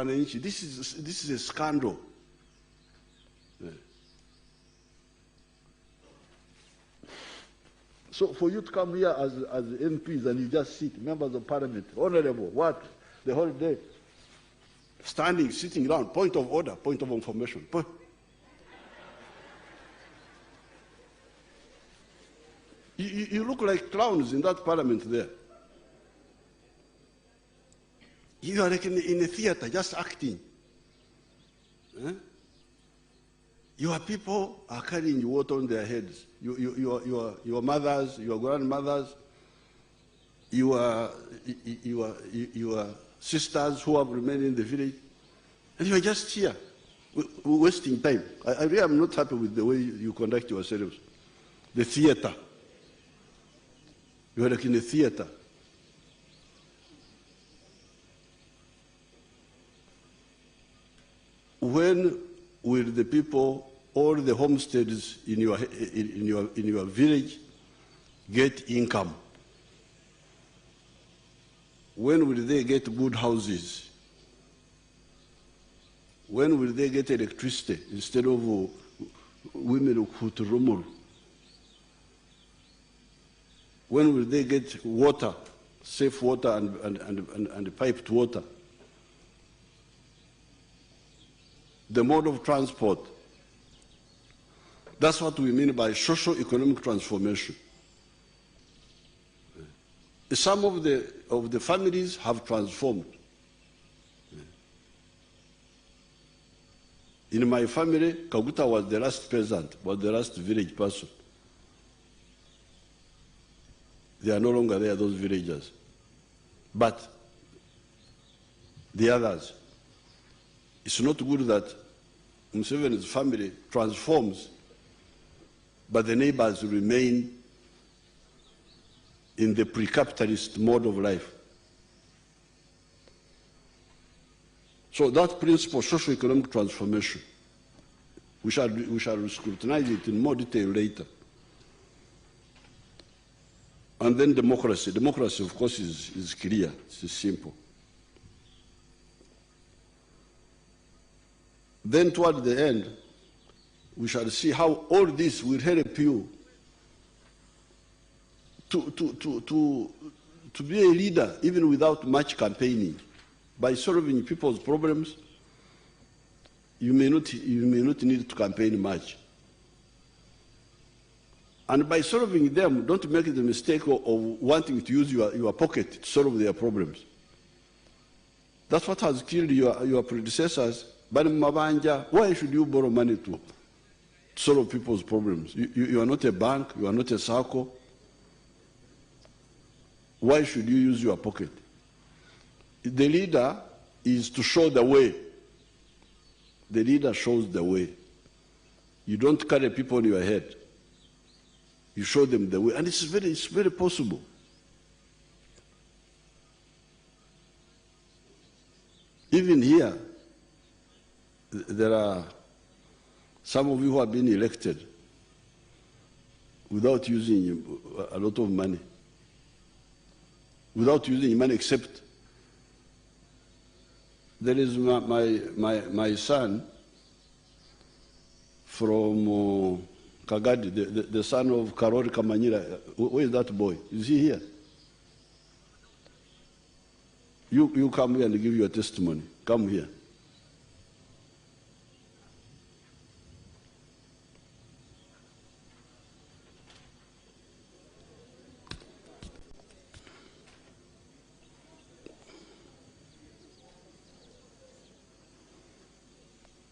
This is a scandal. Yeah. So for you to come here as MPs and you just sit, members of parliament, honorable, what? The whole day. Standing, sitting down, point of order, point of information. You look like clowns in that parliament there. You are like in a theater, just acting. Eh? Your people are carrying water on their heads. Your mothers, your grandmothers, your sisters who have remained in the village, and you are just here, wasting time. I really am not happy with the way you conduct yourselves. The theater. You are like in a theater. When will the people, all the homesteads in your village, get income? When will they get good houses? When will they get electricity instead of women kuturumuru? When will they get water, safe water and piped water? The mode of transport. That's what we mean by socio-economic transformation. Some of the families have transformed. In my family, Kaguta was the last peasant, was the last village person. They are no longer there, those villagers. But the others, it's not good that Museveni's family transforms, but the neighbors remain in the pre-capitalist mode of life. So that principle, socio-economic transformation, we shall scrutinize it in more detail later. And then democracy. Democracy, of course, is clear, it's simple. Then toward the end, we shall see how all this will help you to be a leader, even without much campaigning. By solving people's problems, you may not need to campaign much. And by solving them, don't make the mistake of wanting to use your pocket to solve their problems. That's what has killed your predecessors. Why should you borrow money to solve people's problems? You are not a bank, you are not a circle. Why should you use your pocket? The leader is to show the way. The leader shows the way. You don't carry people on your head. You show them the way, and it's very possible. Even here, there are some of you who have been elected without using a lot of money. Without using money, except there is my son from Kagadi, the son of Karori Kamanyira. Where is that boy? Is he here? You come here and give your testimony. Come here.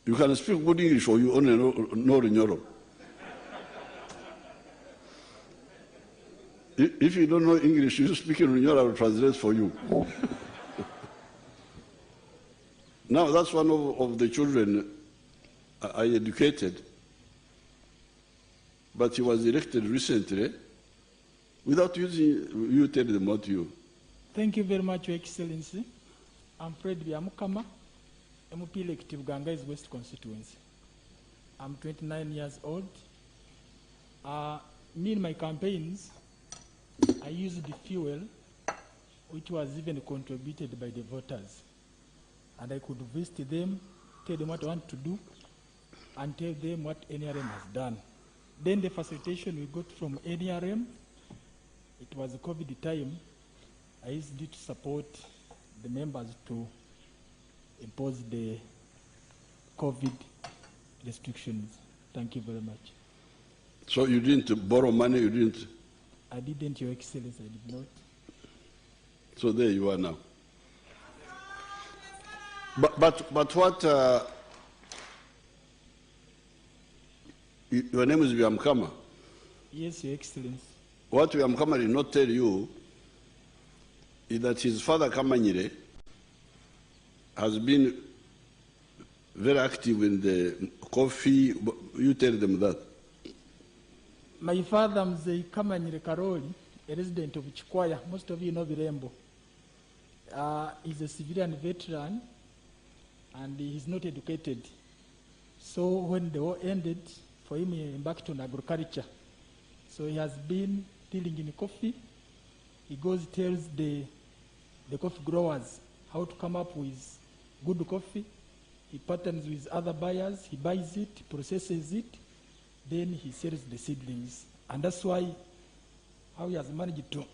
You can speak good English or you only know Nyoro. If you don't know English, you speak in Nyoro, I will translate for you. Now, that's one of the children I educated, but he was elected recently without using, you tell them what you. Thank you very much, Your Excellency. I'm Fred Biamukama, MP elective Gangai's West constituency. I'm 29 years old. Me in my campaigns, I used the fuel which was even contributed by the voters. and I could visit them, tell them what I want to do, and tell them what NRM has done. Then the facilitation we got from NRM, it was a COVID time. I used it to support the members to impose the COVID restrictions. Thank you very much. So you didn't borrow money, you didn't? I didn't, Your Excellency, I did not. So there you are now. But what, your name is Byamukama? Yes, Your Excellency. What Byamukama did not tell you is that his father Kamanyire has been very active in the coffee. You tell them that. My father, Mzee Kamanyire Karoli, a resident of Chikwaya, most of you know Birembo. He's a civilian veteran and he's not educated. So when the war ended, for him he embarked on agriculture. So he has been dealing in coffee. He goes, tells the coffee growers how to come up with good coffee. He partners with other buyers, he buys it, processes it, then he sells the seedlings. And that's why how he has managed to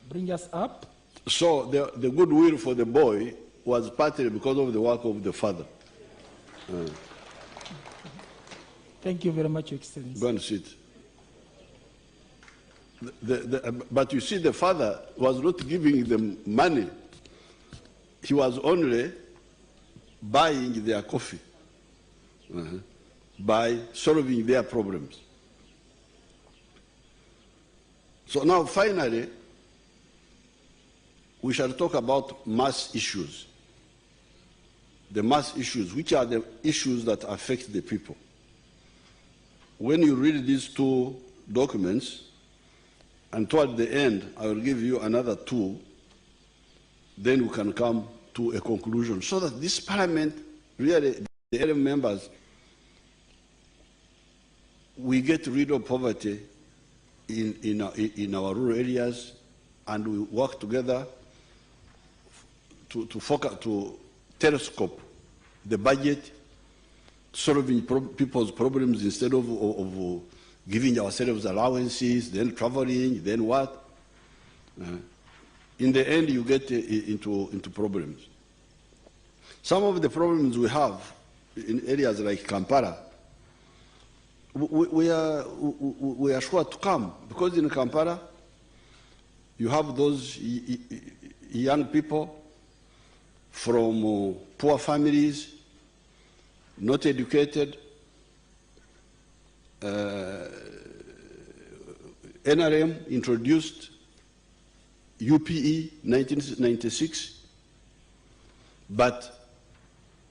bring us up. So the goodwill for the boy was partly because of the work of the father. Thank you very much, Your Excellency. Go and sit. But you see, the father was not giving them money. He was only buying their coffee by solving their problems. So now, finally, we shall talk about mass issues. The mass issues, which are the issues that affect the people. When you read these two documents, and toward the end, I will give you another two, then we can come to a conclusion, so that this parliament, really, the NRM members, we get rid of poverty in our rural areas, and we work together to focus, to telescope the budget, solving people's problems instead of giving ourselves allowances, then traveling, then what? In the end, you get into problems. Some of the problems we have in areas like Kampala, we are sure to come, because in Kampala, you have those young people from poor families, not educated. NRM introduced UPE 1996, but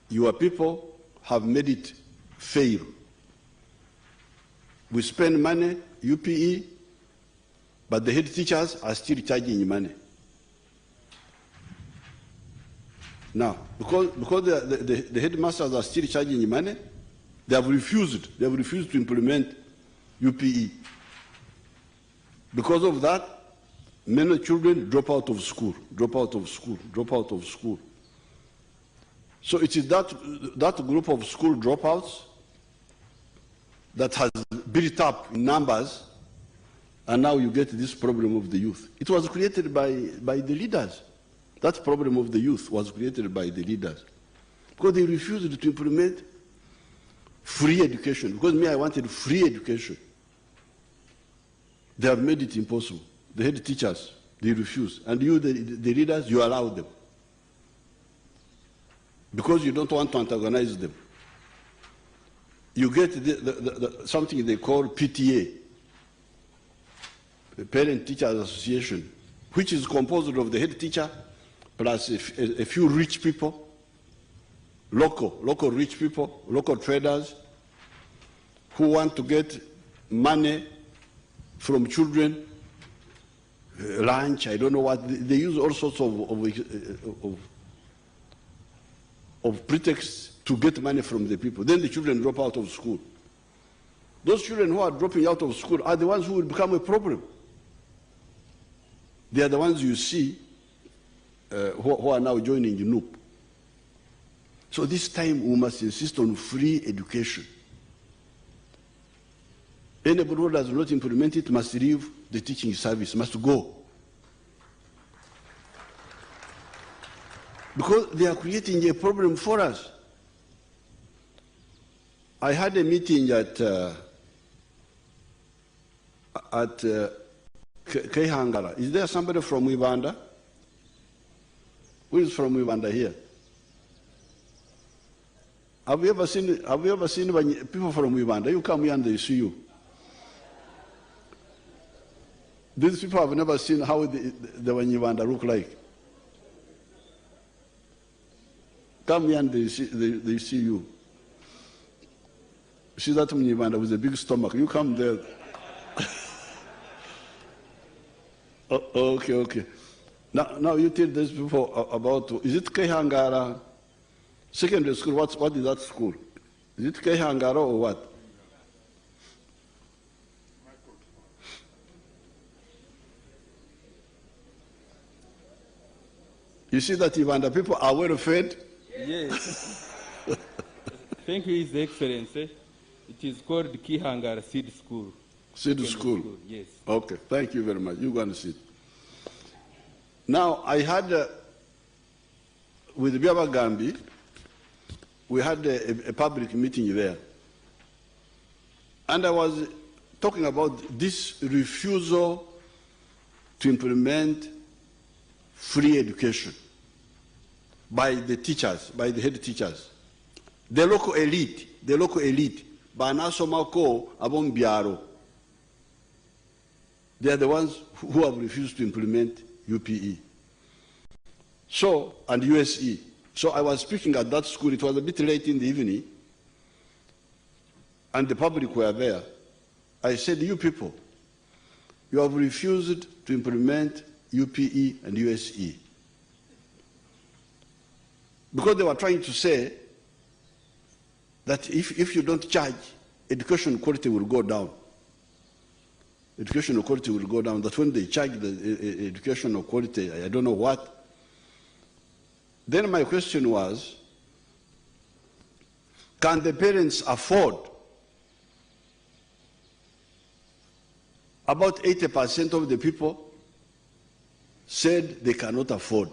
your people have made it fail. We spend money, UPE, but the head teachers are still charging money. Now, because the headmasters are still charging money, they have refused to implement UPE. Because of that, many children drop out of school. So it is that group of school dropouts that has built up in numbers, and now you get this problem of the youth. It was created by the leaders. That problem of the youth was created by the leaders, because they refused to implement free education. Because me, I wanted free education. They have made it impossible. The head teachers, they refuse. And you, the leaders, you allow them. Because you don't want to antagonize them. You get something they call PTA, the Parent Teachers Association, which is composed of the head teacher plus a few rich people, local rich people, local traders, who want to get money from children, lunch, I don't know what. They use all sorts of pretexts to get money from the people. Then the children drop out of school. Those children who are dropping out of school are the ones who will become a problem. They are the ones you see who are now joining the NUP. So this time we must insist on free education. Anybody who does not implement it must leave the teaching service, must go. Because they are creating a problem for us. I had a meeting at Kehangara. Is there somebody from Uganda? Who is from Uganda here? Have you ever seen people from Uganda? You come here and they see you. These people have never seen how the Uganda look like. Come here and they see you. See that Uganda with a big stomach. You come there. Okay. Now you tell these people about, is it Kehangara secondary school? What is that school? Is it Kehangara or what? You see that Uganda people are well fed? Yes. Thank you, His Excellency. It is called Kihangara Seed School. Seed school? Yes. Okay, thank you very much. You go and sit. Now, I had, with Biaba Gambi, we had a public meeting there. And I was talking about this refusal to implement free education by the teachers, by the head teachers. The local elite, Banasomako Abon Biaro. They are the ones who have refused to implement UPE. So, and USE. So I was speaking at that school. It was a bit late in the evening, and the public were there. I said, you people, you have refused to implement UPE and USE. Because they were trying to say that if you don't charge, education quality will go down. Educational quality will go down. That when they charge the educational quality, I don't know what. Then my question was, can the parents afford? About 80% of the people said they cannot afford.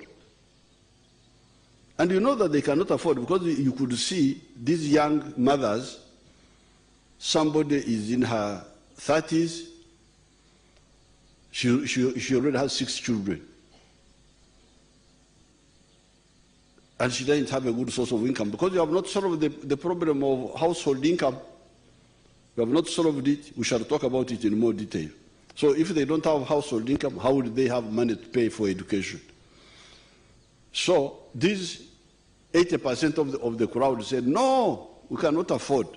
And you know that they cannot afford because you could see these young mothers, somebody is in her 30s, she already has 6 children. And she doesn't have a good source of income because you have not solved the problem of household income. You have not solved it. We shall talk about it in more detail. So if they don't have household income, how would they have money to pay for education? So these 80% of the crowd said, no, we cannot afford.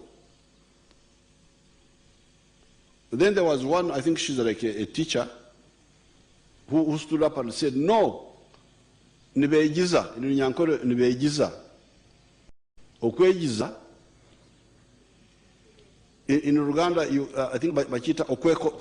Then there was one, I think she's like a teacher, who stood up and said, no, nibegiza, nyankore nibegiza. Okwegiza, in Uganda, I think bakita okweko